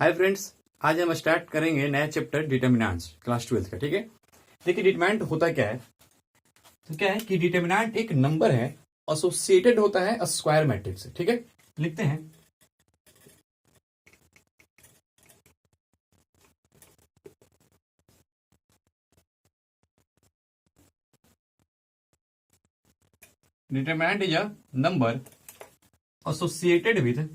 Hi friends, आज हम start करेंगे नया चैप्टर डिटर्मिनेंट्स क्लास 12 का। ठीक है, देखिए डिटरमिनेंट होता क्या है। तो क्या है कि डिटर्मिनेंट एक नंबर है, एसोसिएटेड होता है स्क्वायर मैट्रिक्स से। ठीक है, लिखते हैं determinant is a number associated with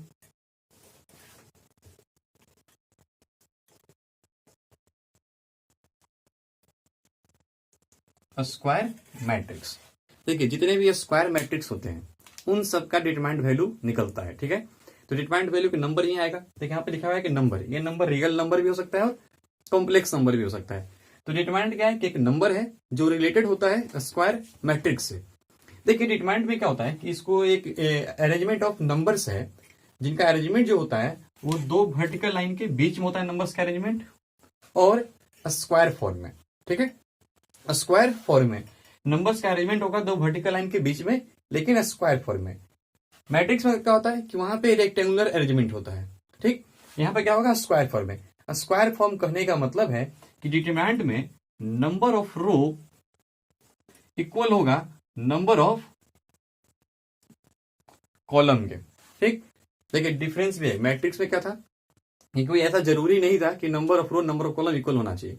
square matrix. देखिए जितने भी स्क्वायर मैट्रिक्स होते हैं उन सब का डिटरमिनेंट वैल्यू निकलता है। ठीक है, तो डिटरमिनेंट वैल्यू के नंबर ही आएगा। देखिए यहाँ पे लिखा हुआ है कि नंबर, ये नंबर रियल नंबर भी हो सकता है और कॉम्प्लेक्स नंबर भी हो सकता है। तो डिटरमिनेंट क्या है कि एक नंबर है जो रिलेटेड होता है स्क्वायर मैट्रिक्स से। देखिए डिटरमिनेंट में क्या होता है कि इसको एक अरेंजमेंट ऑफ नंबर्स है, जिनका अरेंजमेंट जो होता है वो दो वर्टिकल लाइन के बीच में होता है नंबर्स का अरेंजमेंट, और स्क्वायर फॉर्म में। ठीक है, स्क्वायर फॉर्म में नंबर्स का अरेंजमेंट होगा दो वर्टिकल लाइन के बीच में, लेकिन स्क्वायर फॉर्म में। मैट्रिक्स में क्या होता है कि वहां पे रेक्टेंगुलर अरेंजमेंट होता है। ठीक, यहाँ पे क्या होगा स्क्वायर फॉर्म में। स्क्वायर फॉर्म कहने का मतलब है कि डिटरमिनेंट में नंबर ऑफ रो इक्वल होगा नंबर ऑफ कॉलम के। ठीक, देखिए डिफरेंस भी है। मैट्रिक्स में क्या था कि कोई ऐसा जरूरी नहीं था कि number of row number of column equal होना चाहिए।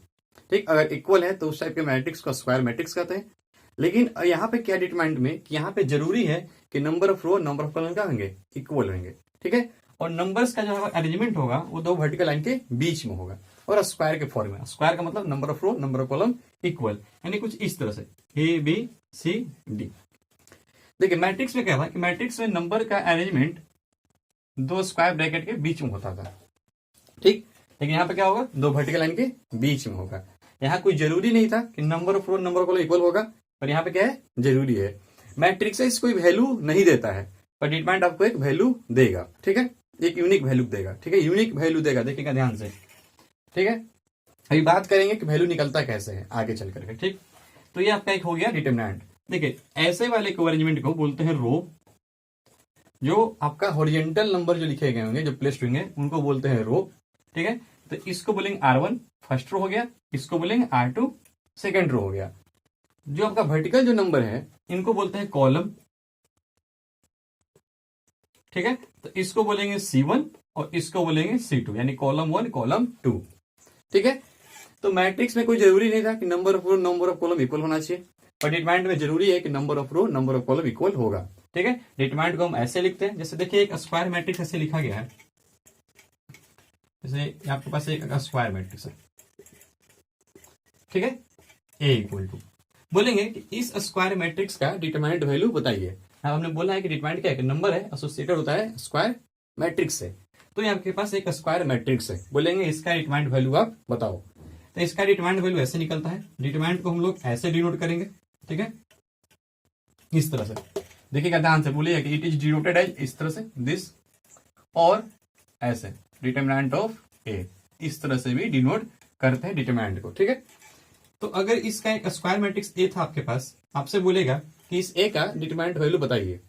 ठीक, अगर इक्वल है तो उस टाइप के मैट्रिक्स को स्क्वायर मैट्रिक्स कहते हैं। लेकिन यहाँ पे क्या डिटरमिनेंट में कि यहाँ पे जरूरी है कि number of row number of column क्या होंगे, इक्वल होंगे। ठीक है, और नंबर्स का जो अरेंजमेंट होगा वो दो वर्टिकल लाइन के बीच में होगा और स्क्वायर के फॉर्म में। स्क्वायर का मतलब number of row number of column equal, यानी कुछ इस तरह से ए बी सी डी। देखिए मैट्रिक्स में क्या था कि मैट्रिक्स में नंबर का अरेंजमेंट दो स्क्वायर ब्रैकेट के बीच में होता था। ठीक, लेकिन यहाँ पे क्या होगा दो वर्टिकल लाइन के बीच में होगा। यहाँ कोई जरूरी नहीं था कि number of row number of column equal होगा, पर यहाँ पे क्या है जरूरी है। मैट्रिक्स कोई वैल्यू नहीं देता है, पर डिटरमिनेंट आपको एक वैल्यू देगा। ठीक है, एक यूनिक वैल्यू देगा। ठीक है, यूनिक वैल्यू देगा, देखिएगा ध्यान से। ठीक है, अभी बात करेंगे कि वैल्यू निकलता कैसे है आगे चल करके। ठीक, तो ये आपका एक हो गया डिटरमिनेंट। देखिए ऐसे वाले को अरेंजमेंट को बोलते हैं रो। जो आपका हॉरिजॉन्टल नंबर जो लिखे गए होंगे, जो प्लेस्ड होंगे, उनको बोलते हैं रो। ठीक है, तो इसको बोलेंगे R1 फर्स्ट रो हो गया, इसको बोलेंगे R2 सेकेंड रो हो गया। जो आपका वर्टिकल जो नंबर है इनको बोलते हैं कॉलम। ठीक है, तो इसको बोलेंगे C1 और इसको बोलेंगे C2, यानी कॉलम 1 कॉलम 2। ठीक है, तो मैट्रिक्स में कोई जरूरी नहीं था कि number of row number of column equal होना चाहिए, पर डिटरमिनेंट में जरूरी है कि number of row number of column equal होगा। ठीक है, डिटरमिनेंट को हम ऐसे लिखते हैं, जैसे देखिए एक स्क्वायर मैट्रिक्स ऐसे लिखा गया है। जैसे आपके पास एक स्क्वायर मैट्रिक्स है। ठीक है, ए इक्वल टू बोलेंगे कि इस स्क्वायर मैट्रिक्स का डिटरमिनेंट वैल्यू बताइए। अब हमने बोला है कि डिटरमिनेंट क्या है, नंबर है एसोसिएटेड होता है स्क्वायर मैट्रिक्स से। तो ये आपके पास एक स्क्वायर मैट्रिक्स है, बोलेंगे इसका डिटरमिनेंट वैल्यू आप बताओ। तो इसका डिटरमिनेंट वैल्यू ऐसे निकलता है। डिटरमिनेंट को हम लोग ऐसे डिनोट करेंगे। ठीक है, इस तरह से देखिएगा ध्यान से, बोलिए कि इट इज डिनोटेड एज इस तरह से दिस, और ऐसे डिटरमिनेंट ऑफ ए, इस तरह से भी डिनोट करते हैं डिटरमिनेंट को। ठीक है, तो अगर इसका एक स्क्वायर मैट्रिक्स ए था आपके पास, आपसे बोलेगा कि इस ए का डिटरमिनेंट वैल्यू बताइए,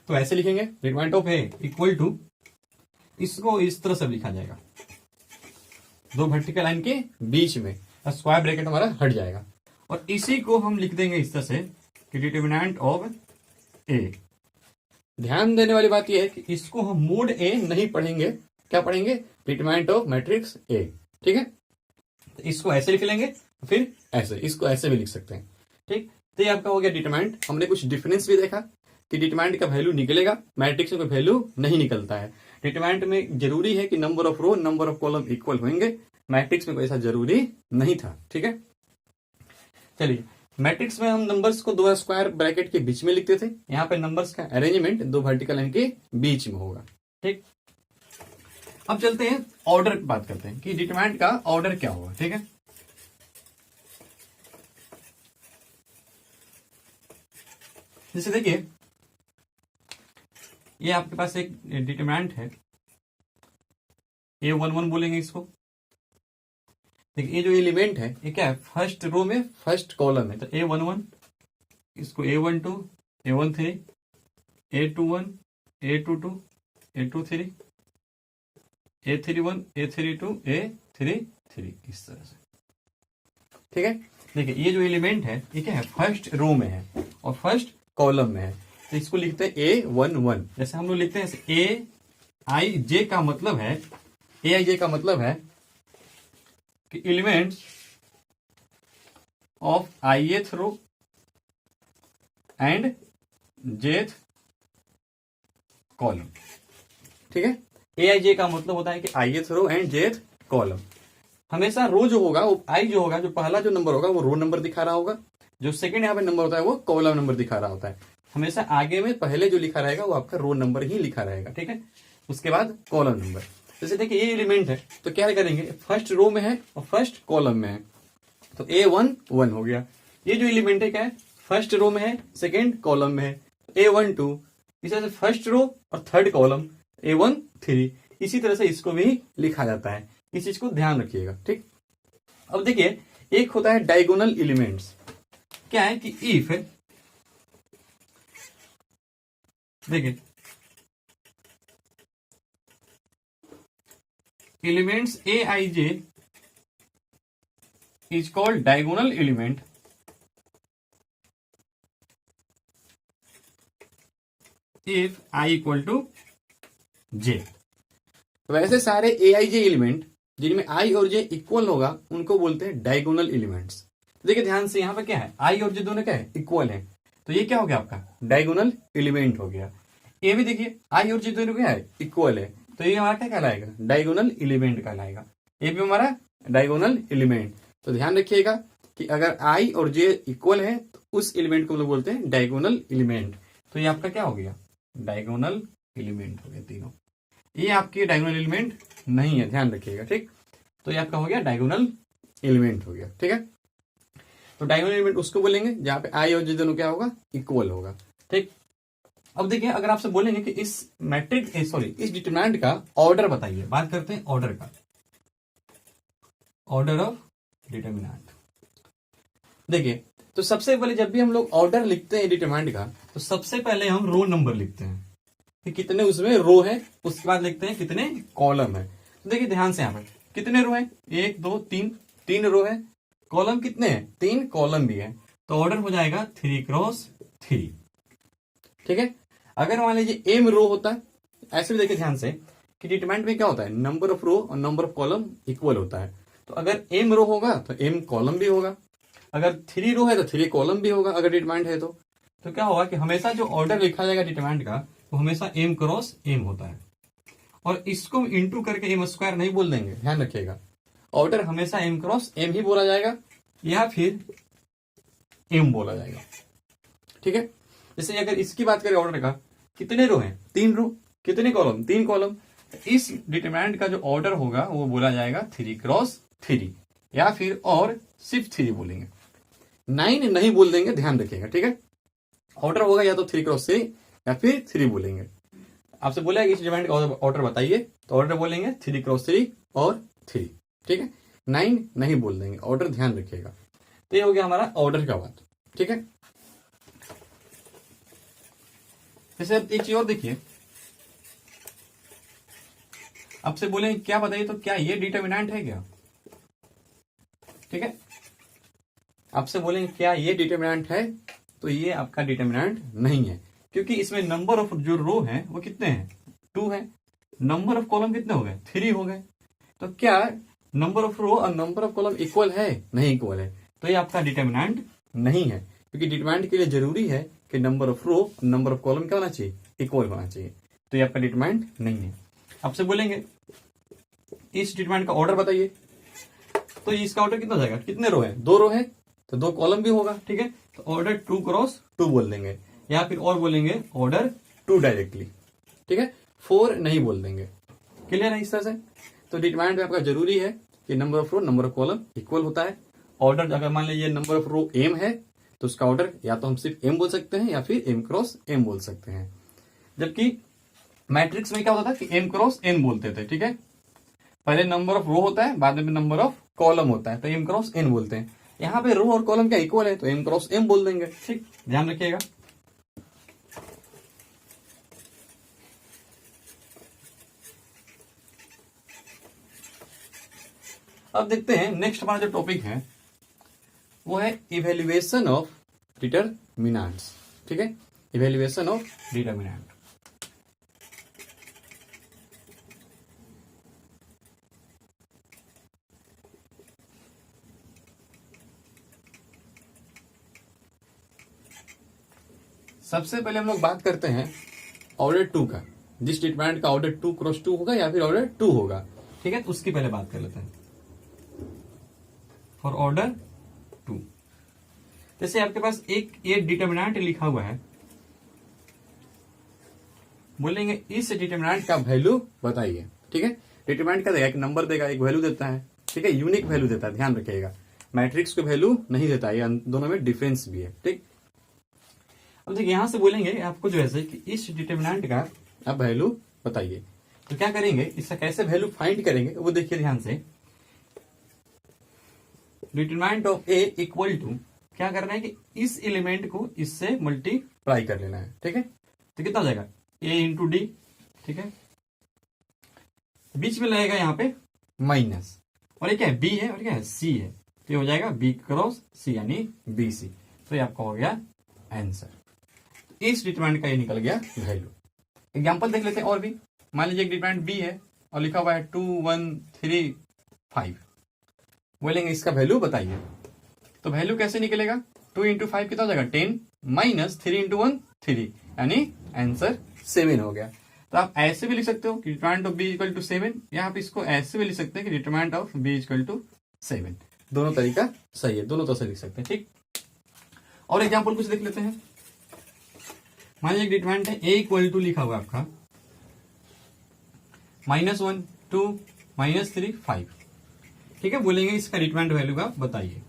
तो ऐसे लिखेंगे determinant of A equal to, इसको इस तरह से लिखा जाएगा दो वर्टिकल लाइन के बीच में, स्क्वायर ब्रैकेट हमारा हट जाएगा, और इसी को हम लिख देंगे इस तरह से कि डिटरमिनेंट ऑफ ए। ध्यान देने वाली बात यह है कि इसको हम मोड ए नहीं पढ़ेंगे, क्या पढ़ेंगे, डिटरमिनेंट ऑफ मैट्रिक्स ए। ठीक है, तो इसको ऐसे लिख लेंगे, फिर ऐसे, इसको ऐसे भी लिख सकते हैं। ठीक, तो ये आपका हो गया डिटरमिनेंट। हमने कुछ डिफरेंस भी देखा कि डिटरमिनेंट का वैल्यू निकलेगा, मैट्रिक्स में कोई वैल्यू नहीं निकलता है। डिटरमिनेंट में जरूरी है कि number of row number of column equal होंगे, मैट्रिक्स में कोई ऐसा जरूरी नहीं था। ठीक है, चलिए मैट्रिक्स में हम नंबर्स को दो स्क्वायर ब्रैकेट के बीच में लिखते थे, यहाँ पे नंबर्स का अरेंजमेंट दो वर्टिकल लाइन के बीच में होगा। ठीक, अब चलते हैं ऑर्डर की बात करते हैं कि डिटरमिनेंट का ऑर्डर क्या होगा। ठीक है, जैसे देखिए ये आपके पास एक डिटरमिनेंट है A11 बोलेंगे इसको। देखिए ये जो एलिमेंट है ये क्या है, फर्स्ट रो में फर्स्ट कॉलम है, तो A11, इसको A12 A13 A21 A22 A23 A31, A32, A33 इस तरह से। ठीक है, देखिए ये जो एलिमेंट है ये क्या है, फर्स्ट रो में है और फर्स्ट कॉलम में है, तो इसको लिखते हैं A11। जैसे हम लोग लिखते हैं AIJ का मतलब है, AIJ का मतलब है कि elements of ith row and jth column. ठीक है, AIJ का मतलब होता है कि ith row and jth column. हमेशा रो जो होगा वो आई जो होगा, जो पहला जो नंबर होगा वो रो नंबर दिखा रहा होगा, जो सेकंड यहाँ पे नंबर होता है वो कॉलम नंबर दिखा रहा होता है। हमेशा आगे में पहले जो लिखा रहेगा वो आपका रो नंबर ही लिखा रहेगा। ठीक है, उसके बाद कॉलम नंबर। जैसे देखिए ये एलिमेंट है तो क्या करेंगे, फर्स्ट रो में है और फर्स्ट कॉलम में है, तो A11 हो गया। ये जो एलिमेंट है क्या है, फर्स्ट रो में है सेकेंड कॉलम में है, A12। इस तरह से फर्स्ट रो और थर्ड कॉलम A13, इसी तरह से इसको भी लिखा जाता है। इस चीज को ध्यान रखिएगा। ठीक, अब देखिए एक होता है डायगोनल एलिमेंट्स। क्या है कि इफ, देखिए elements AIJ is called diagonal element if I equal to J। वैसे सारे AIJ एलिमेंट जिनमें I और J इक्वल होगा उनको बोलते हैं डायगोनल एलिमेंट्स। देखिए ध्यान से, यहाँ पे क्या है, I और J दोनों क्या है, इक्वल है, तो ये क्या हो गया आपका डायगोनल एलिमेंट हो गया। ये भी देखिए I और J दोनों क्या है, इक्वल है, तो ये हमारा क्या कहलाएगा, डायगोनल एलिमेंट कहलाएगा। ये भी हमारा डायगोनल एलिमेंट। तो ध्यान रखिएगा कि अगर I और J इक्वल है तो उस एलिमेंट को हम लोग बोलते हैं डायगोनल एलिमेंट। तो ये आपका क्या हो गया, डायगोनल एलिमेंट हो गया तीनों। ये आपके डायगोनल एलिमेंट नहीं है, ध्यान रखिएगा। ठीक, तो ये आपका हो गया डायगोनल एलिमेंट हो गया। ठीक है, तो डायगोनल एलिमेंट उसको बोलेंगे जहां पे I और J दोनों क्या होगा, इक्वल होगा। ठीक, अब देखिए अगर आपसे बोलेंगे कि इस मैट्रिक्स इस डिटरमिनेंट का ऑर्डर बताइए, बात करते हैं ऑर्डर का, ऑर्डर ऑफ डिटरमिनेंट। देखिए तो सबसे पहले जब भी हम लोग ऑर्डर लिखते हैं डिटरमिनेंट का, तो सबसे पहले हम रो नंबर लिखते हैं कि कितने उसमें रो है, उसके बाद लिखते हैं कितने कॉलम है। तो देखिए ध्यान से, यहाँ पे कितने रो है, 1 2 3, 3 रो है, कॉलम कितने हैं, 3 कॉलम भी है, तो ऑर्डर हो जाएगा 3 क्रॉस 3। ठीक है, अगर मान लीजिए m रो होता है, ऐसे भी देखिए ध्यान से कि डिटरमिनेंट में क्या होता है, नंबर ऑफ रो और नंबर ऑफ कॉलम इक्वल होता है। तो अगर m रो होगा तो m कॉलम भी होगा, अगर 3 रो है तो 3 कॉलम भी होगा अगर डिटरमिनेंट है तो क्या होगा कि हमेशा जो ऑर्डर लिखा जाएगा डिटरमिनेंट का वो हमेशा m क्रॉस m होता है। और इसको इंटू करके m स्क्वायर नहीं बोल देंगे, ध्यान रखिएगा। ऑर्डर हमेशा m क्रॉस m ही बोला जाएगा या फिर m बोला जाएगा। ठीक है, जैसे अगर इसकी बात करें ऑर्डर का, कितने रो हैं, 3 रो, कितने कॉलम, 3 कॉलम, इस डिटरमिनेंट का जो ऑर्डर होगा वो बोला जाएगा 3 क्रॉस 3 या फिर और सिर्फ 3 बोलेंगे, 9 नहीं बोल देंगे, ध्यान रखिएगा। ठीक है, ऑर्डर होगा या तो 3 क्रॉस 3 या फिर 3 बोलेंगे। आपसे बोला है कि इस डिटरमिनेंट का ऑर्डर बताइए, तो ऑर्डर बोलेंगे 3 क्रॉस 3 और 3। ठीक है, 9 नहीं बोल देंगे, ऑर्डर ध्यान रखिएगा। तो ये हो गया हमारा ऑर्डर का बात। ठीक है, जैसे अब एक चीज और देखिए, आपसे बोले क्या बताइए, तो क्या ये डिटरमिनेंट है क्या। ठीक है, आपसे बोलेंगे क्या ये डिटरमिनेंट है, तो ये आपका डिटरमिनेंट नहीं है, क्योंकि इसमें नंबर ऑफ जो रो है वो कितने हैं, 2 है, नंबर ऑफ कॉलम कितने हो गए, 3 हो गए। तो क्या नंबर ऑफ रो और नंबर ऑफ कॉलम इक्वल है, नहीं इक्वल है, तो ये आपका डिटरमिनेंट नहीं है, क्योंकि डिटरमिनेंट के लिए जरूरी है कि number of row number of column क्या होना चाहिए, इक्वल होना चाहिए। तो ये आपका डिटरमिनेंट नहीं है। आपसे बोलेंगे इस डिटरमिनेंट का ऑर्डर बताइए, तो इसका ऑर्डर कितना हो जाएगा, कितने रो है, 2 रो है तो 2 कॉलम भी होगा। ठीक है, तो ऑर्डर 2 क्रॉस 2 बोल देंगे या फिर और बोलेंगे ऑर्डर 2 डायरेक्टली। ठीक है, 4 नहीं बोल देंगे। क्लियर है इस तरह से। तो डिटरमिनेंट में आपका जरूरी है कि number of row number of column equal होता है। ऑर्डर अगर मान लीजिए नंबर ऑफ रो m है तो उसका ऑर्डर या तो हम सिर्फ m बोल सकते हैं या फिर m क्रॉस m बोल सकते हैं। जबकि मैट्रिक्स में क्या होता था कि m क्रॉस n बोलते थे। ठीक है, पहले नंबर ऑफ रो होता है, बाद में नंबर ऑफ कॉलम होता है, तो m क्रॉस n बोलते हैं। यहाँ पे रो और कॉलम क्या इक्वल है, तो m क्रॉस m बोल देंगे। ठीक, ध्यान रखिएगा। अब देखते हैं नेक्स्ट हमारा जो टॉपिक है वो है इवेल्युएशन ऑफ डिटरमिनेंट्स। ठीक है, इवेल्युएशन ऑफ डिटरमिनेंट। सबसे पहले हम लोग बात करते हैं ऑर्डर 2 का, जिस डिटरमिनेंट का ऑर्डर 2 क्रॉस 2 होगा या फिर ऑर्डर 2 होगा। ठीक है, तो उसकी पहले बात कर लेते हैं। फॉर ऑर्डर 2 जैसे आपके पास एक ये डिटरमिनेंट लिखा हुआ है, बोलेंगे इस डिटरमिनेंट का वैल्यू बताइए। ठीक है, डिटरमिनेंट का देगा, एक नंबर देगा, एक वैल्यू देता है। ठीक है, यूनिक वैल्यू देता है, ध्यान रखिएगा, मैट्रिक्स को वैल्यू नहीं देता है, दोनों में डिफरेंस भी है। ठीक, अब देखिए यहां से बोलेंगे आपको जो है कि इस डिटरमिनेंट का आप वैल्यू बताइए। तो क्या करेंगे, इसका कैसे वैल्यू फाइंड करेंगे वो देखिए ध्यान से। Determinant of A equal to, क्या करना है कि इस एलिमेंट को इससे मल्टीप्लाई कर लेना है। ठीक है, तो कितना हो जाएगा ए इंटू डी। ठीक है, बीच में लगेगा यहाँ पे माइनस, और ये क्या है, बी है, और क्या है, सी है, तो ये हो जाएगा बी क्रॉस सी यानी बी सी। तो ये आपका हो गया आंसर। इस डिटरमिनेंट का ये निकल गया वैल्यू। एग्जांपल देख लेते हैं और भी। मान लीजिए डिटरमिनेंट बी है और लिखा हुआ है 2 1 3 5, बोलेंगे इसका वैल्यू बताइए। तो वैल्यू कैसे निकलेगा, 2 इंटू 5 कितना हो जाएगा 10, माइनस 3 इंटू 1 3, यानी आंसर 7 हो गया। तो आप ऐसे भी लिख सकते हो कि determinant of B equal to 7, या आप इसको ऐसे भी लिख सकते हैं कि determinant of B equal to 7। दोनों तरीका सही है, दोनों तरह से लिख सकते हैं। ठीक, और एग्जाम्पल कुछ देख लेते हैं। मान लीजिए डिटरमिनेंट है ए इक्वल टू लिखा हुआ आपका -1 2 -3 5। ठीक है, बोलेंगे इसका डिटरमिनेंट वैल्यू का बताइए।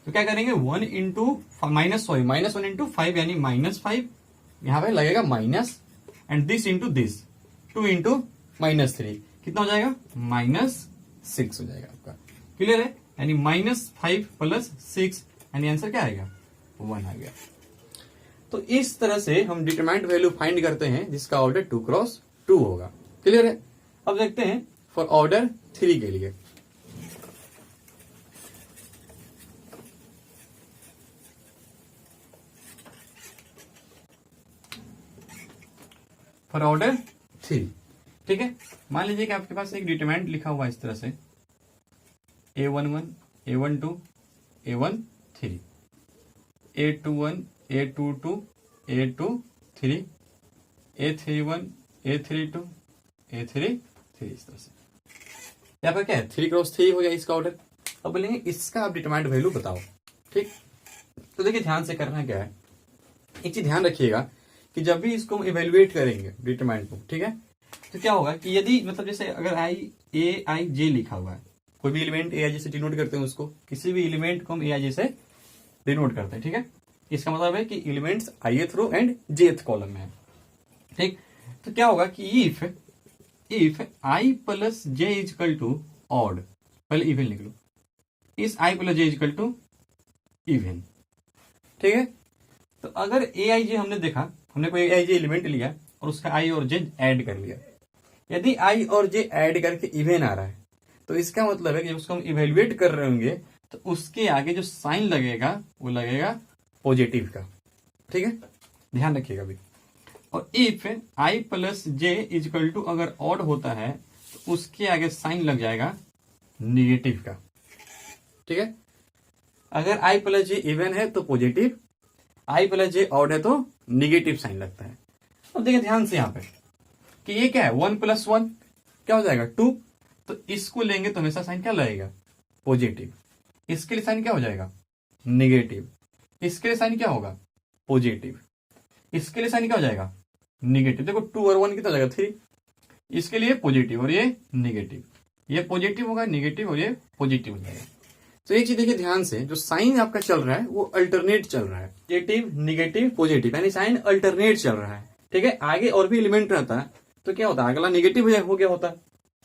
तो क्या करेंगे, 1 इंटू -1 इंटू 5 यानी -5, यहां पे लगेगा minus, and this into this 2 into -3 कितना हो जाएगा -6 हो जाएगा आपका। क्लियर है, यानी -5 + 6 यानी आंसर क्या आएगा 1 आ गया। तो इस तरह से हम डिटरमिनेंट वैल्यू फाइंड करते हैं जिसका ऑर्डर 2 क्रॉस 2 होगा। क्लियर है, अब देखते हैं फॉर ऑर्डर 3 के लिए। फॉर ऑर्डर 3, ठीक है, मान लीजिए कि आपके पास एक डिटरमिनेंट लिखा हुआ है इस तरह से A11 A12 A13 A21 A22 A23 A31 A32 A33, इस तरह से। यहाँ पर क्या है 3 क्रॉस 3 हो गया इसका ऑर्डर। अब बोलेंगे इसका आप डिटरमिनेंट वैल्यू बताओ। ठीक, तो देखिए ध्यान से करना क्या है, एक चीज ध्यान रखिएगा कि जब भी इसको हम इवेल्युएट करेंगे डिटरमिनेंट को, ठीक है, तो क्या होगा कि यदि मतलब जैसे अगर AIJ लिखा हुआ है, कोई भी एलिमेंट AIJ से डिनोट करते हैं उसको, किसी भी एलिमेंट को हम AIJ से डिनोट करते हैं। ठीक है, इसका मतलब है कि elements ith row and jth column में है। ठीक, तो क्या होगा कि if I plus j is equal to odd, पहले इवन लिख लो, इस I plus j is equal to even. ठीक है, तो अगर AIJ हमने देखा, हमने कोई AIJ एलिमेंट लिया और उसका I और j ऐड कर लिया, यदि I और j ऐड करके इवन आ रहा है तो इसका मतलब है कि जब उसको हम इवेल्युएट कर रहे होंगे तो उसके आगे जो साइन लगेगा वो लगेगा पॉजिटिव का। ठीक है, ध्यान रखिएगा अभी। और if I plus j is equal to अगर ऑड होता है तो उसके आगे साइन लग जाएगा निगेटिव का। ठीक है, अगर I प्लस j इवन है तो positive, I plus j odd है तो निगेटिव साइन लगता है। अब देखिए ध्यान से यहाँ पे कि ये क्या है 1 + 1 क्या हो जाएगा 2, तो इसको लेंगे तो हमेशा साइन क्या लगेगा पॉजिटिव, इसके लिए साइन क्या हो जाएगा निगेटिव, इसके लिए साइन क्या होगा पॉजिटिव, इसके लिए साइन क्या हो जाएगा निगेटिव। देखो 2 और 1 कितना हो जाएगा 3, इसके लिए पॉजिटिव और ये निगेटिव, ये पॉजिटिव होगा निगेटिव और ये पॉजिटिव हो जाएगा। तो एक चीज देखिए ध्यान से, जो साइन आपका चल रहा है वो अल्टरनेट चल रहा है, पॉजिटिव निगेटिव पॉजिटिव, यानी साइन अल्टरनेट चल रहा है। ठीक है, आगे और भी एलिमेंट रहता है तो क्या होता है अगला निगेटिव हो गया होता है।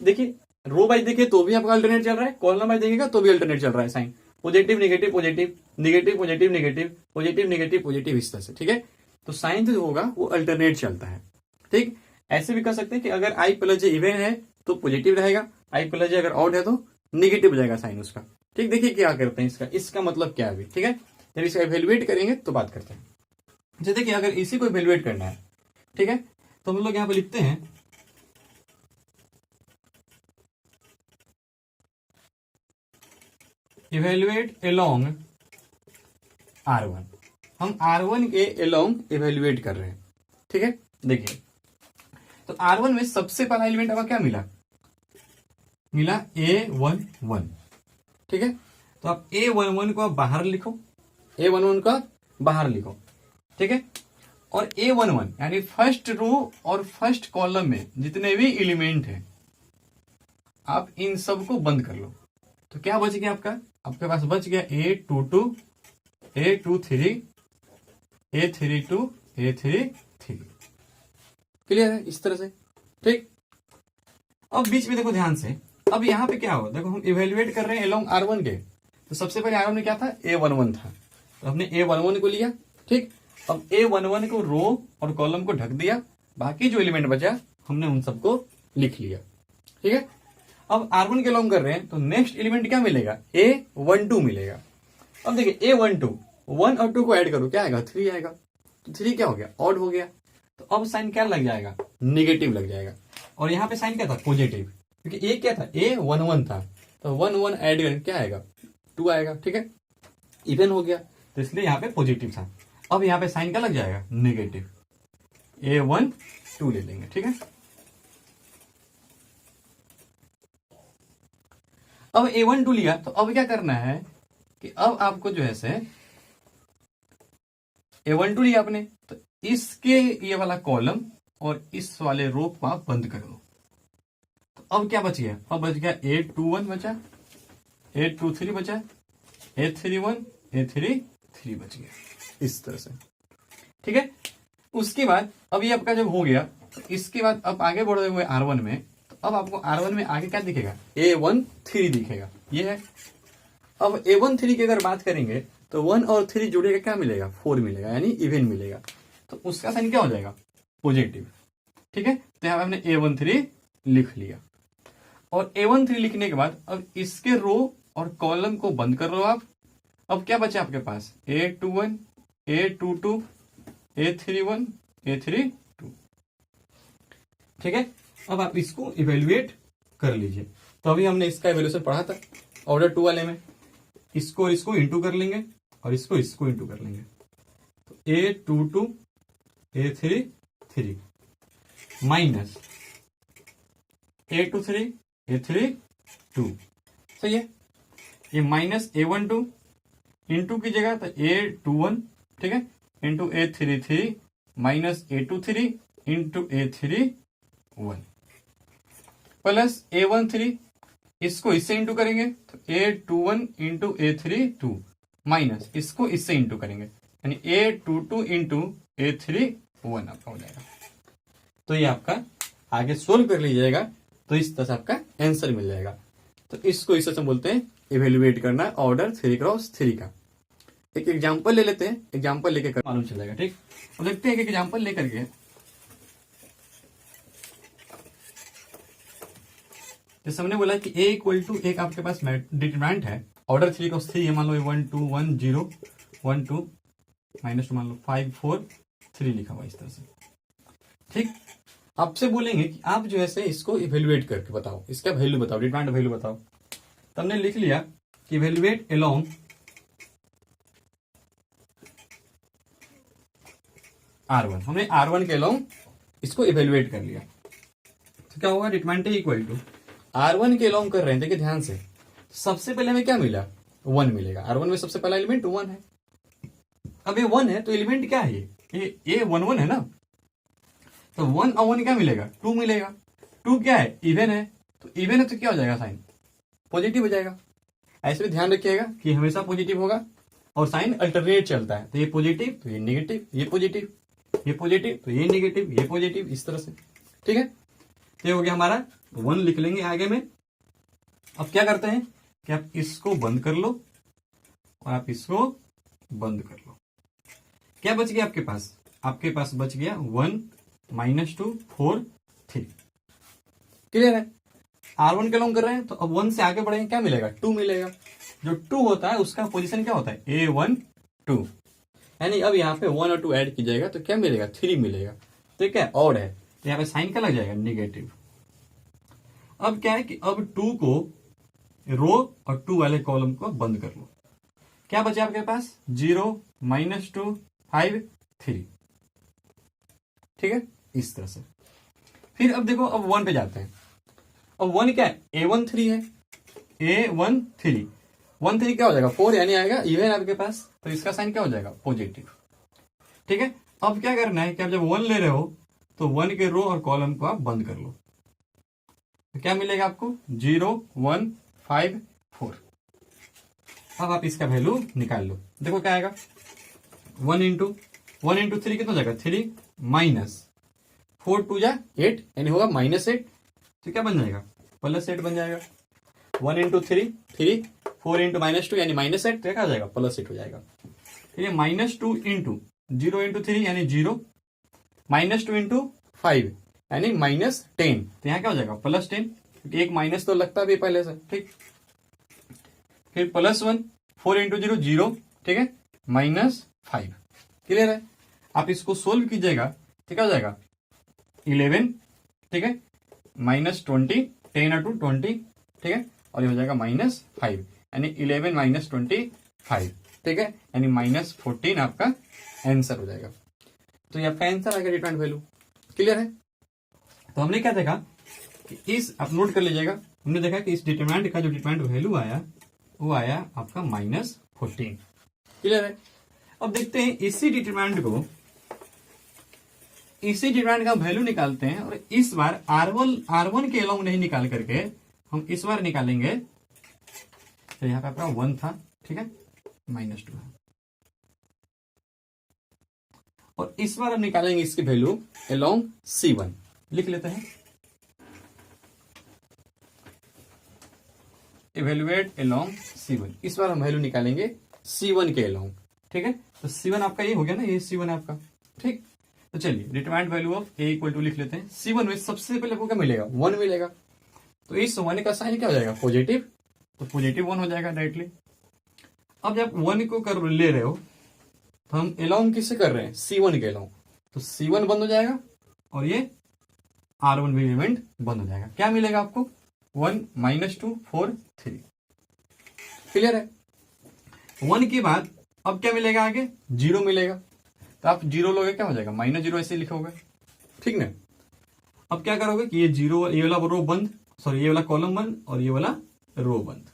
देखिए रो वाइज देखिए तो भी आपका अल्टरनेट चल रहा है, कॉलम वाइज देखिएगा तो भी अल्टरनेट चल रहा है sine, positive negative positive negative positive negative positive negative positive, इस तरह से। ठीक है, तो साइन जो होगा वो अल्टरनेट चलता है। ठीक, ऐसे भी कर सकते हैं कि अगर I प्लस j इवन है तो पॉजिटिव रहेगा, I प्लस j अगर ऑड है तो निगेटिव हो जाएगा साइन उसका। ठीक, देखिए क्या करते हैं इसका मतलब क्या है अभी। ठीक है, जब इसका इवेल्युएट करेंगे तो बात करते हैं। जैसे देखिए अगर इसी को इवेल्युएट करना है, ठीक है, तो हम लोग यहां पे लिखते हैं इवेल्युएट अलोंग R1। हम R1 के अलोंग इवेल्युएट कर रहे हैं। ठीक है, देखिए तो R1 में सबसे पहला एलिमेंट आपका क्या मिला A11। ठीक है, तो आप A11 को बाहर लिखो, A11 का बाहर लिखो। ठीक है, और A11 यानी फर्स्ट रो और फर्स्ट कॉलम में जितने भी एलिमेंट हैं आप इन सब को बंद कर लो। तो क्या बच गया आपके पास बच गया A22, A23, A32, A33। Clear है इस तरह से। ठीक, अब बीच में देखो ध्यान से, अब यहां पे क्या हो, देखो हम इवेल्युएट कर रहे हैं अलोंग R1 के, तो सबसे पहले R1 में क्या था, A11 था, तो हमने A11 को लिया। ठीक, अब A11 को रो और कॉलम को ढक दिया, बाकी जो एलिमेंट बचा हमने उन सबको लिख लिया। ठीक है, अब R1 के अलोंग कर रहे हैं तो नेक्स्ट एलिमेंट क्या मिलेगा, A12 मिलेगा। अब देखिए A12, 1 और 2 को ऐड करो, क्या आएगा, 3 आएगा। तो 3 क्या हो गया, ऑड हो गया। तो अब साइन क्या लग जाएगा, निगेटिव लग जाएगा। और यहां पे साइन क्या था, पॉजिटिव, क्योंकि ए क्या था, A11 था, तो 1 1 ऐड करके क्या आएगा, 2 आएगा। ठीक है, इवन हो गया, तो इसलिए यहाँ पे पॉजिटिव था। अब यहाँ पे साइन क्या लग जाएगा, नेगेटिव, A12 ले लेंगे। ठीक है, अब A12 लिया, तो अब क्या करना है कि अब आपको जो है से A12 लिया आपने, तो इसके ये वाला कॉलम और इस वाले रो को आप बंद कर दो। तो अब क्या बच गया, अब बच गया A21 बचा, A23 बचा, A31, A33 बच गया इस तरह से। ठीक है, उसके बाद अब ये आपका जब हो गया, तो इसके बाद अब आगे बढ़े हुए R1 में, तो अब आपको R1 में आगे क्या दिखेगा, A13 दिखेगा, ये है। अब A13 की अगर बात करेंगे तो 1 और 3 जुड़ेगा, क्या मिलेगा, 4 मिलेगा, यानी इवन मिलेगा। तो उसका साइन क्या हो जाएगा, पॉजिटिव। ठीक है, तो यहां हमने A13 लिख लिया। और A13 लिखने के बाद अब इसके रो और कॉलम को बंद कर लो आप। अब क्या बचा आपके पास, A21, A22, A31, A32। ठीक है, अब आप इसको इवेल्युएट कर लीजिए। तो अभी हमने इसका इवेल्युएशन पढ़ा था ऑर्डर 2 वाले में, इसको इंटू कर लेंगे और इसको इंटू कर लेंगे। तो A22, A33 minus A23, A32। सही है, ये माइनस A12 इंटू की जगह तो A21, ठीक है, into A33 minus A23 into A31 plus A13, इसको इससे इंटू करेंगे तो A21 इंटू A32 माइनस इसको इससे इंटू करेंगे, यानी A22 इंटू A31 आपका हो जाएगा। तो ये आपका आगे सोल्व कर लीजिएगा, तो इस तरह से आपका आंसर मिल जाएगा। तो इसको इस तरह से बोलते हैं इवेल्युएट करना ऑर्डर 3x3 का। एक एग्जांपल ले लेते हैं, एग्जांपल लेके कर मालूम चलेगा। ठीक, अब देखते हैं कि एग्जांपल लेकर के, जैसे हमने बोला कि A इक्वल टू एक आपके पास डिटरमिनेंट है ऑर्डर 3x3, ये मान लो 1 2 1 0 1 2 -2 मान लो 5 4 3 लिखा हुआ इस तरह से। ठीक, आपसे बोलेंगे कि आप जो है इसको इवेल्युएट करके बताओ, इसका वैल्यू बताओ, डिटरमिनेंट वैल्यू बताओ। तो हमने लिख लिया कि इवेल्युएट अलोंग R1, हमने R1 के अलोंग इसको इवेल्युएट कर लिया। तो क्या होगा, डिटरमिनेंट इक्वल टू R1 के अलोंग कर रहे हैं, देखिए ध्यान से, सबसे पहले हमें क्या मिला, 1 मिलेगा। R1 में सबसे पहला एलिमेंट 1 है। अब ये 1 है तो एलिमेंट क्या है, ये 1 1 है ना, तो 1 और 1 क्या मिलेगा, 2 मिलेगा। 2 क्या है, इवन है, तो इवन है तो क्या हो जाएगा, साइन पॉजिटिव हो जाएगा। ऐसे भी ध्यान रखिएगा कि हमेशा पॉजिटिव होगा और साइन अल्टरनेट चलता है, तो ये पॉजिटिव तो ये नेगेटिव, ये पॉजिटिव, ये पॉजिटिव तो ये नेगेटिव, ये पॉजिटिव, इस तरह से। ठीक है, ये हो गया हमारा 1 लिख लेंगे आगे में। अब क्या करते हैं कि आप इसको बंद कर लो और आप इसको बंद कर लो। क्या बच गया आपके पास, आपके पास बच गया 1 -2 4 3। क्लियर है, R1 के लॉन्ग कर रहे हैं तो अब 1 से आगे बढ़ेंगे, क्या मिलेगा? 2 मिलेगा। जो 2 होता है उसका पोजीशन क्या होता है? A1 2, यानी अब यहाँ पे 1 और 2 ऐड कीजिएगा तो क्या मिलेगा? 3 मिलेगा। तो क्या है? ऑड है, तो यहाँ पे साइन क्या लग जाएगा? नेगेटिव। अब क्या है कि अब 2 को रो और 2 वाले कॉलम को बंद कर लो। क्या बचा आपके पास? 0 -2 5 3। ठीक है, इस तरह से। फिर अब देखो, अब 1 पे जाते हैं। अब 1 क्या है? A1 3 है, A1 3। 1 3 क्या हो जाएगा? 4, यानी आएगा इवन आपके पास, तो इसका साइन क्या हो जाएगा? पॉजिटिव। ठीक है, अब क्या करना है कि आप जब 1 ले रहे हो तो 1 के रो और कॉलम को आप बंद कर लो। तो क्या मिलेगा आपको? 0 1 5 4। अब आप इसका वैल्यू निकाल लो। देखो क्या आएगा? 1 इंटू 3 कितना हो जाएगा? 3 माइनस 4 2 जा 8, यानी होगा -8। तो क्या बन जाएगा? +8 बन जाएगा। 1 इंटू 3 3, 4 इंटू -2 यानी -8, तो क्या हो जाएगा? +8 हो जाएगा। ठीक है, -2 इंटू 0 इंटू 3 यानी 0, -2 इंटू 5 यानी -10, तो यहाँ क्या हो जाएगा? +10, क्योंकि एक माइनस तो लगता भी पहले से। ठीक, फिर +1, 4 इंटू 0 0, ठीक है, -5। क्लियर है? आप इसको सोल्व कीजिएगा तो क्या हो जाएगा? 11, ठीक है, -20, 10 और 2 20, ठीक है, और ये हो जाएगा -5, यानी 11 - 25, ठीक है, यानी -14 आपका आंसर हो जाएगा। तो ये आपका आंसर आएगा डिटरमाइंड वैल्यू। क्लियर है? तो हमने क्या देखा कि इस, आप नोट कर लीजिएगा, हमने देखा कि इस डिटरमाइंड का जो डिटरमाइंड वैल्यू आया वो आया आपका -14। क्लियर है? अब देखते हैं इसी डिटरमाइंड का वैल्यू निकालते हैं, और इस बार R1 के अलोंग नहीं निकाल करके हम इस बार निकालेंगे। तो यहाँ पे आपका 1 था, ठीक है, -2 है, और इस बार हम निकालेंगे इसकी वैल्यू अलोंग C1। लिख लेते हैं, इवेल्युएट अलोंग C1। इस बार हम वैल्यू निकालेंगे C1 के अलोंग। ठीक है, तो C1 आपका ये हो गया ना, ये C1 आपका। ठीक, तो चलिए डिटरमाइंड वैल्यू ऑफ A = लिख लेते हैं। C1 में सबसे पहले आपको क्या मिलेगा? 1 मिलेगा। तो इस 1 का साइन क्या हो जाएगा? पॉजिटिव, तो +1 हो जाएगा डायरेक्टली। अब जब 1 को कर ले रहे हो तो हम अलोंग किससे कर रहे हैं? C1 के अलोंग, तो C1 बंद हो जाएगा और ये R1 भी एलिमेंट बंद हो जाएगा। क्या मिलेगा आपको? 1 -2 4 3। क्लियर है? 1 के बाद अब क्या मिलेगा? आगे 0 मिलेगा, तो आप 0 लोगे, क्या हो जाएगा? -0 ऐसे लिखोगे। ठीक ना? अब क्या करोगे कि ये 0, ये वाला रो बंद, सॉरी ये वाला कॉलम बंद और ये वाला रो बंद।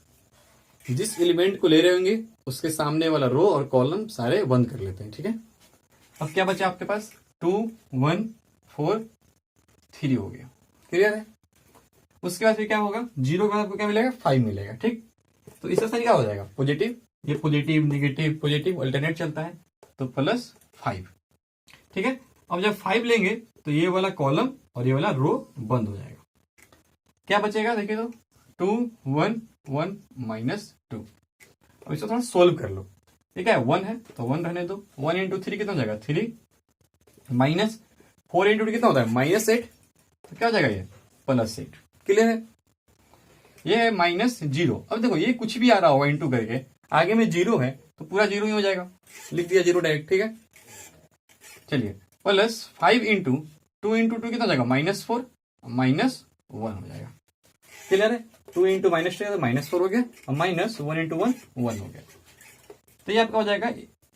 जिस एलिमेंट को ले रहे होंगे उसके सामने वाला रो और कॉलम सारे बंद कर लेते हैं। ठीक है, अब क्या बचा आपके पास? 2 1 4 3 हो गया। क्लियर है? उसके बाद फिर क्या होगा? 0 के बाद आपको क्या मिलेगा? 5 मिलेगा। ठीक, तो इसका साइन क्या हो जाएगा? पॉजिटिव। ये पॉजिटिव नेगेटिव पॉजिटिव अल्टरनेट चलता है, तो +5। ठीक है, अब जब 5 लेंगे तो ये वाला कॉलम और ये वाला रो बंद हो जाएगा। क्या बचेगा? देखिए तो 2 1 1 -2। अब इसको थोड़ा सोल्व कर लो। ठीक है, 1 है तो 1 रहने दो। 1 इंटू 3 कितना हो जाएगा? 3, -4 इंटू 2 कितना होता है? -8, तो क्या हो जाएगा? ये +8। क्लियर है? ये है -0। अब देखो ये कुछ भी आ रहा होगा इंटू करके, आगे में 0 है तो पूरा 0 ही हो जाएगा। लिख दिया 0 डायरेक्ट। ठीक है, चलिए +5 इंटू 2 इंटू 2 कितना हो जाएगा? -4 -1 हो जाएगा। क्लियर है? 2 इंटू -2 तो -4 हो गया, और -1 इंटू 1 1 हो गया। तो ये आपका हो जाएगा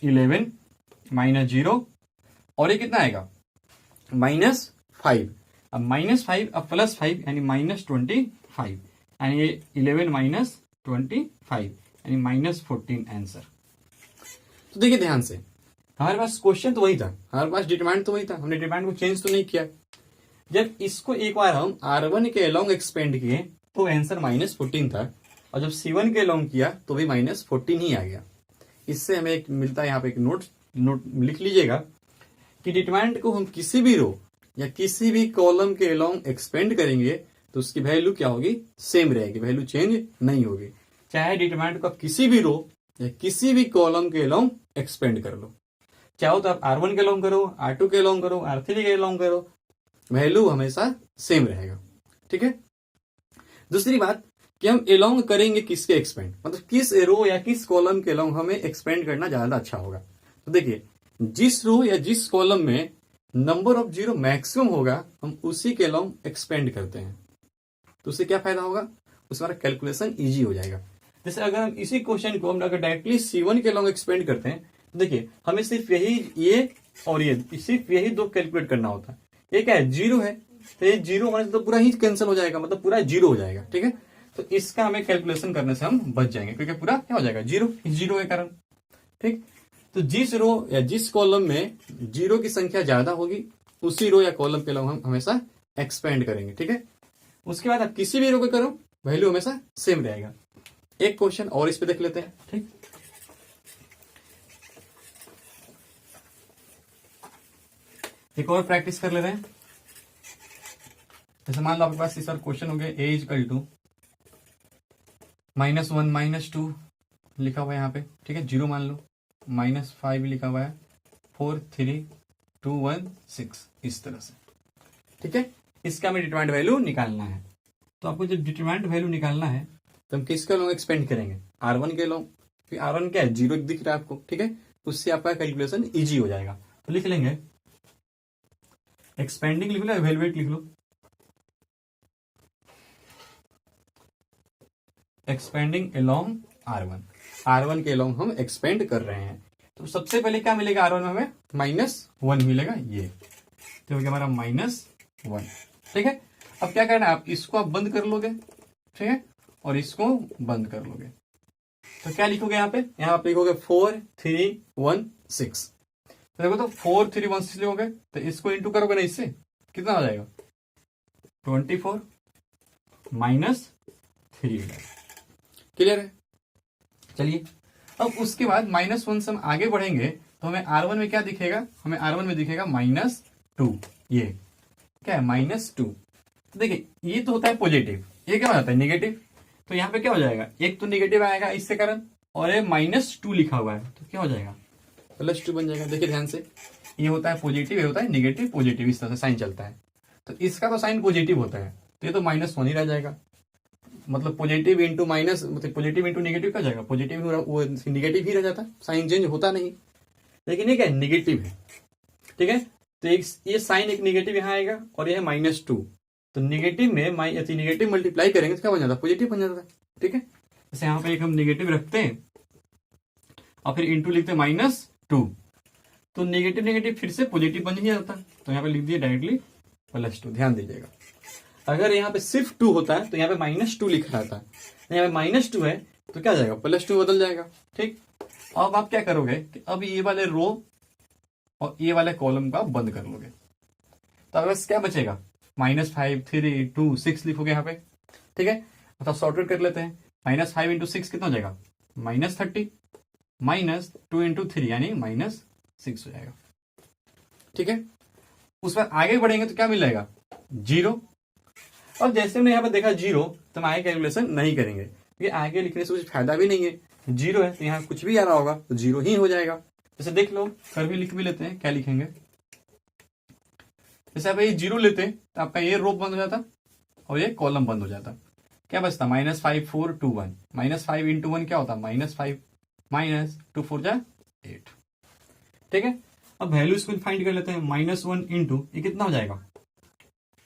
11 -0, और ये कितना आएगा? -5। अब -5 अब +5 यानी -25, यानी ये 11 -25 यानी -14 आंसर। तो देखिए ध्यान से, हमारे पास क्वेश्चन तो वही था, हमारे पास डिटरमाइंड तो वही था, हमने डिटरमाइंड को चेंज तो नहीं किया। जब इसको एक बार हम R1 के अलोंग एक्सपेंड किए तो आंसर -14 था, और जब C1 के अलोंग किया तो भी -14 ही आ गया। इससे हमें एक मिलता है, यहाँ पे एक नोट लिख लीजिएगा कि डिटरमाइंड को हम किसी भी रो या किसी भी कॉलम के अलोंग एक्सपेंड करेंगे तो उसकी वैल्यू क्या होगी? सेम रहेगी, वैल्यू चेंज नहीं होगी। चाहे डिटरमाइंड को आप किसी भी रो या किसी भी कॉलम के अलोंग एक्सपेंड कर लो, चाहो तो आप R1 के अलोंग करो, R2 के अलोंग करो, R3 के अलोंग करो, वैल्यू हमेशा सेम रहेगा। ठीक है, दूसरी बात कि हम एलोंग करेंगे किसके एक्सपेंड, मतलब किस रो या किस कॉलम के एलोंग हमें एक्सपेंड करना ज्यादा अच्छा होगा। तो देखिए जिस रो या जिस कॉलम में नंबर ऑफ जीरो मैक्सिमम होगा हम उसी के एलोंग एक्सपेंड करते हैं। तो उससे क्या फायदा होगा, उससे हमारा कैलकुलेशन इजी हो जाएगा। जैसे अगर हम इसी क्वेश्चन को हम अगर डायरेक्टली C1 के एलोंग एक्सपेंड करते हैं, देखिए हमें सिर्फ ये और ये सिर्फ यही दो कैलकुलेट करना होता है। ये क्या है, जीरो है, तो ये जीरो होने से तो पूरा ही कैंसिल हो जाएगा, मतलब पूरा जीरो हो जाएगा। ठीक है, तो इसका हमें कैलकुलेशन करने से हम बच जाएंगे, क्योंकि पूरा क्या हो जाएगा, जीरो, जीरो के कारण। ठीक, तो जिस रो या जिस कॉलम में जीरो की संख्या ज्यादा होगी उसी रो या कॉलम के अलावा हम हमेशा एक्सपेंड करेंगे। ठीक है, उसके बाद आप किसी भी रो को करो वैल्यू हमेशा सेम रहेगा। एक क्वेश्चन और इस पे देख लेते हैं। ठीक, एक और प्रैक्टिस कर लेते हैं। जैसे मान लो आपके पास इस बार क्वेश्चन हो गया ए इजकल टू -1 -2 लिखा हुआ है यहाँ पे। ठीक है, जीरो मान लो, -5 लिखा हुआ है, 4 3 2 1 6 इस तरह से। ठीक है, इसका हमें डिटरमाइंड वैल्यू निकालना है। तो आपको जब डिटरमाइंड वैल्यू निकालना है तो हम किसके लॉन्ग एक्सपेंड करेंगे, R1 के लॉन्ग। R1 क्या है, जीरो दिख रहा है आपको। ठीक है, उससे आपका कैलकुलेशन इजी हो जाएगा। तो लिख लेंगे एक्सपेंडिंग लिख लो, इवेलुएट लिख लो, एक्सपेंडिंग अलोंग R1 के अलोंग हम एक्सपेंड कर रहे हैं। तो सबसे पहले क्या मिलेगा R1 में हमें, -1 मिलेगा, ये तो हो गया हमारा -1। ठीक है, अब क्या करना है, आप इसको आप बंद कर लोगे। ठीक है, और इसको बंद कर लोगे तो क्या लिखोगे यहाँ पे, यहाँ आप लिखोगे 4 3 1 6। तो देखो, तो 4 3 1 6 लिखोगे तो इसको इंटू करोगे ना, इससे कितना हो जाएगा, 24 -3। क्लियर है। चलिए अब उसके बाद -1 से हम आगे बढ़ेंगे तो हमें R1 में क्या दिखेगा, हमें R1 में दिखेगा -2। ये क्या है, -2। देखिए ये तो होता है पॉजिटिव, ये क्या हो जाता है नेगेटिव। तो यहाँ पे क्या हो जाएगा, एक तो नेगेटिव आएगा इसके कारण, और ये -2 लिखा हुआ है तो क्या हो जाएगा, +2 बन जाएगा। देखिए ध्यान से, ये होता है पॉजिटिव, ये होता है नेगेटिव पॉजिटिव, इस तरह से साइन चलता है। तो इसका तो साइन पॉजिटिव होता है तो ये तो -1 ही रह जाएगा। मतलब पॉजिटिव इंटू माइनस, मतलब पॉजिटिव इंटू नेगेटिव क्या जाएगा, पॉजिटिव वो नेगेटिव ही रह जाता, साइन चेंज होता नहीं। लेकिन ये क्या है, नेगेटिव है। ठीक है, तो एक ये साइन एक नेगेटिव यहाँ आएगा और ये है -2, तो नेगेटिव में नेगेटिव मल्टीप्लाई करेंगे तो क्या बन जाता है, पॉजिटिव बन जाता है। ठीक है, जैसे यहाँ पे एक हम नेगेटिव रखते हैं और फिर इंटू लिखते हैं -2, तो नेगेटिव नेगेटिव फिर से पॉजिटिव बन ही जाता है। तो यहाँ पे लिख दिए डायरेक्टली +2। ध्यान दीजिएगा, अगर यहाँ पे सिर्फ 2 होता है तो यहाँ पे -2 लिखा रहता है, यहाँ पे -2 है तो क्या जाएगा, +2 बदल जाएगा। ठीक, अब आप क्या करोगे कि अब ये वाले रो और ये वाले कॉलम का बंद कर लोगे, तो अब क्या बचेगा, -5 3 2 6 लिखोगे यहाँ पे। ठीक है, मतलब सॉर्टेड कर लेते हैं, -5 × 6 कितना हो जाएगा, -30, -2 × 3 यानी -6 हो जाएगा। ठीक है, उस पर आगे बढ़ेंगे तो क्या मिलेगा, 0। और जैसे हमने यहाँ पर देखा 0, तो हम आगे कैलकुलेशन नहीं करेंगे, क्योंकि आगे लिखने से कुछ फायदा भी नहीं है। 0 है तो यहाँ कुछ भी आ रहा होगा तो 0 ही हो जाएगा। जैसे देख लो, कर भी लिख भी लेते हैं, क्या लिखेंगे, जैसे आप ये 0 लेते तो आपका ये रो बंद हो जाता और ये कॉलम बंद हो जाता। क्या बचता, -5 4 2 1, -5 × 1 क्या होता, -5 -2 4 जा 8। ठीक है, अब वैल्यू इसको फाइंड कर लेते हैं, -1 × ये कितना हो जाएगा,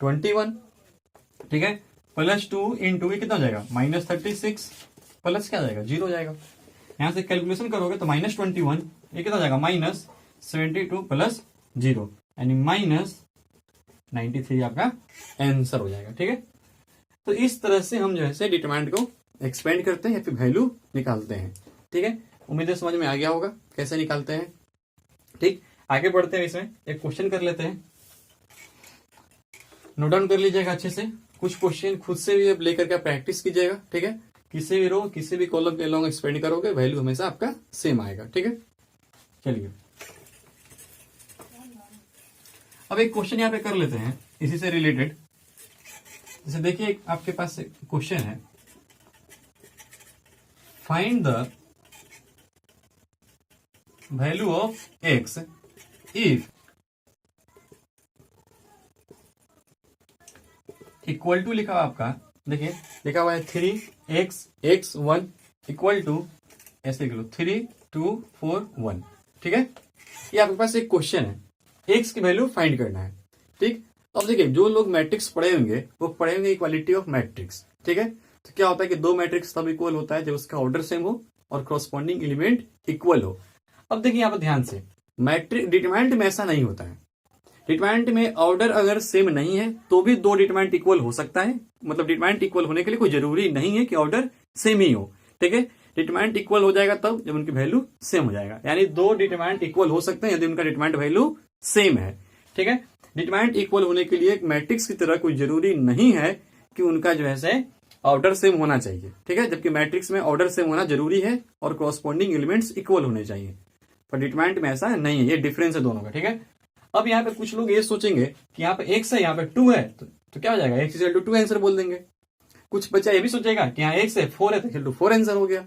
21। ठीक है, +2 × ये कितना हो जाएगा, -36, प्लस क्या जाएगा, 0 हो जाएगा। यहां से कैलकुलेशन करोगे तो -21 ये कितना हो जाएगा, -72 + 0 यानी -93 आपका आंसर हो जाएगा। ठीक है, तो इस तरह से हम जो है डिटरमाइंड को एक्सपेंड करते हैं या फिर वैल्यू निकालते हैं। ठीक है, उम्मीद है समझ में आ गया होगा कैसे निकालते हैं। ठीक, आगे बढ़ते हैं, इसमें एक क्वेश्चन कर लेते हैं, नोट डाउन कर लीजिएगा अच्छे से। कुछ क्वेश्चन खुद से भी लेकर के प्रैक्टिस कीजिएगा। ठीक है, किसी भी रो किसी भी कॉलम के लॉन्ग एक्सपेंड करोगे वैल्यू हमेशा आपका सेम आएगा। ठीक है, चलिए अब एक क्वेश्चन यहाँ पे कर लेते हैं इसी से रिलेटेड। जैसे देखिए आपके पास एक क्वेश्चन है, find the value of x if equal to लिखा आपका देखिए लिखा हुआ है 3x(1) इक्वल टू, ऐसे लिख लो 3 2 4 1। ठीक है, ये आपके पास एक क्वेश्चन है, एक्स की वैल्यू फाइंड करना है। ठीक, अब देखिए जो लोग मैट्रिक्स पढ़े होंगे वो पढ़े होंगे इक्वालिटी ऑफ मैट्रिक्स। ठीक है, तो क्या होता है कि दो मैट्रिक्स तब इक्वल होता है जब उसका ऑर्डर सेम हो और कॉरस्पॉन्डिंग एलिमेंट इक्वल हो। अब देखिए यहाँ पर ध्यान से, मैट्रिक डिटरमिनेंट में ऐसा नहीं होता है। डिटरमिनेंट में ऑर्डर अगर सेम नहीं है तो भी दो डिटरमिनेंट इक्वल हो सकता है, मतलब डिटरमिनेंट इक्वल होने के लिए कोई जरूरी नहीं है कि ऑर्डर सेम ही हो। ठीक है, डिटरमिनेंट इक्वल हो जाएगा तब जब उनकी वैल्यू सेम हो जाएगा, यानी दो डिटरमिनेंट इक्वल हो सकते हैं यदि उनका डिटरमिनेंट वैल्यू सेम है। ठीक है, डिटरमिनेंट इक्वल होने के लिए एक मैट्रिक्स की तरह कोई जरूरी नहीं है कि उनका जो है से ऑर्डर सेम होना चाहिए। ठीक है, जबकि मैट्रिक्स में ऑर्डर सेम होना जरूरी है और कॉरस्पॉन्डिंग एलिमेंट्स इक्वल होने चाहिए, पर डिटरमिनेंट में ऐसा नहीं है, ये डिफरेंस है दोनों का। ठीक है, अब यहाँ पे कुछ लोग ये सोचेंगे कि यहाँ पे एक्स है, यहाँ पे 2 है, तो क्या हो जाएगा, एक्स इक्वल टू 2 आंसर बोल देंगे। कुछ बच्चा ये भी सोचेगा कि यहाँ एक्स है 4 है तो इक्वल टू 4 आंसर हो गया।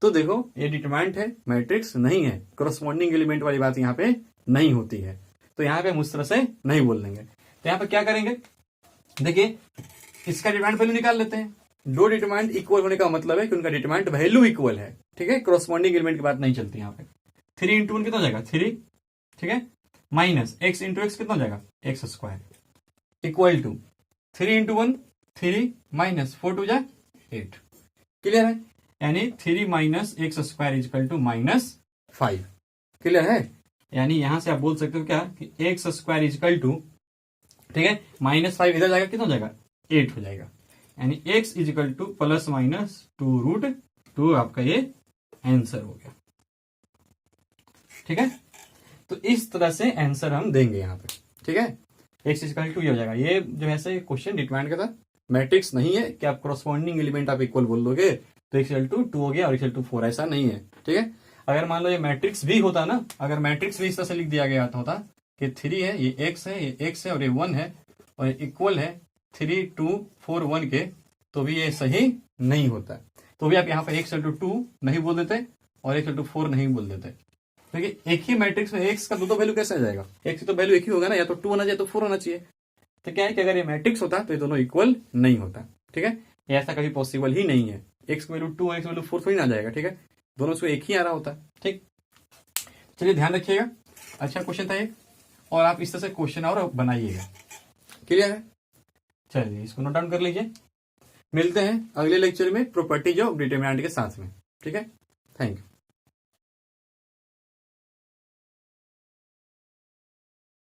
तो देखो ये डिटरमिनेंट है, मैट्रिक्स नहीं है, कॉरस्पॉन्डिंग एलिमेंट वाली बात यहाँ पे नहीं होती है, तो यहाँ पे हम उस तरह से नहीं बोल देंगे। तो यहाँ पे क्या करेंगे, देखिए इसका डिटरमिनेंट वैल्यू निकाल लेते हैं। दो डिटरमिनेंट इक्वल होने का मतलब है कि उनका डिटरमिनेंट वैल्यू इक्वल है। ठीक है, कॉरस्पॉन्डिंग एलिमेंट की बात नहीं चलती यहाँ पे। 3 इंटू 1 कितना हो जाएगा 3, ठीक है, माइनस एक्स इंटू एक्स कितना हो जाएगा x square, equal to 3 into 1 3 minus 4 two जा 8। क्लियर है, यानी 3 minus x square is equal to -5। Clear है, यानी यहां से आप बोल सकते हो क्या कि एक्स स्क्वायर इजकल टू, ठीक है, -5 इधर जाएगा कितना हो जाएगा 8 हो जाएगा, यानी एक्स इजकल टू +-2√2 आपका ये आंसर हो गया। ठीक है, तो इस तरह से आंसर हम देंगे यहाँ पे। ठीक है, एक्स इजकल टू ये हो जाएगा। ये जो है से क्वेश्चन डिटरमिनेंट का था, मैट्रिक्स नहीं है कि आप कॉरस्पॉन्डिंग एलिमेंट आप इक्वल बोल दोगे तो एक्स इक्वल टू 2 हो गया और एक्स इक्वल टू 4, ऐसा नहीं है। ठीक है, अगर मान लो ये मैट्रिक्स भी होता ना, अगर मैट्रिक्स भी इस तरह से लिख दिया गया होता कि 3 है, ये एक्स है, ये एक्स है और ये 1 है और इक्वल है 3 2 4 1 के, तो भी ये सही नहीं होता। तो भी आप यहाँ पे एक्स इक्वल टू 2 नहीं बोल देते और एक्स इक्वल टू 4 नहीं बोल देते, क्योंकि एक ही मैट्रिक्स में एक्स का दो वैल्यू कैसे आ जाएगा, एक्स की तो वैल्यू एक ही होगा ना, या तो 2 होना चाहिए तो 4 होना चाहिए। तो क्या है कि अगर ये मैट्रिक्स होता तो ये दोनों इक्वल नहीं होता। ठीक है, ऐसा कभी पॉसिबल ही नहीं है, एक्स की वैल्यू 2 और एक्स की वैल्यू 4 थोड़ी ना आ जाएगा। ठीक है, दोनों से एक ही आ रहा होता। ठीक, चलिए ध्यान रखिएगा, अच्छा क्वेश्चन था ये, और आप इस तरह से क्वेश्चन और बनाइएगा। क्लियर है, चलिए इसको नोट डाउन कर लीजिए। मिलते हैं अगले लेक्चर में प्रॉपर्टीज ऑफ डिटरमिनेंट के साथ में। ठीक है, थैंक यू।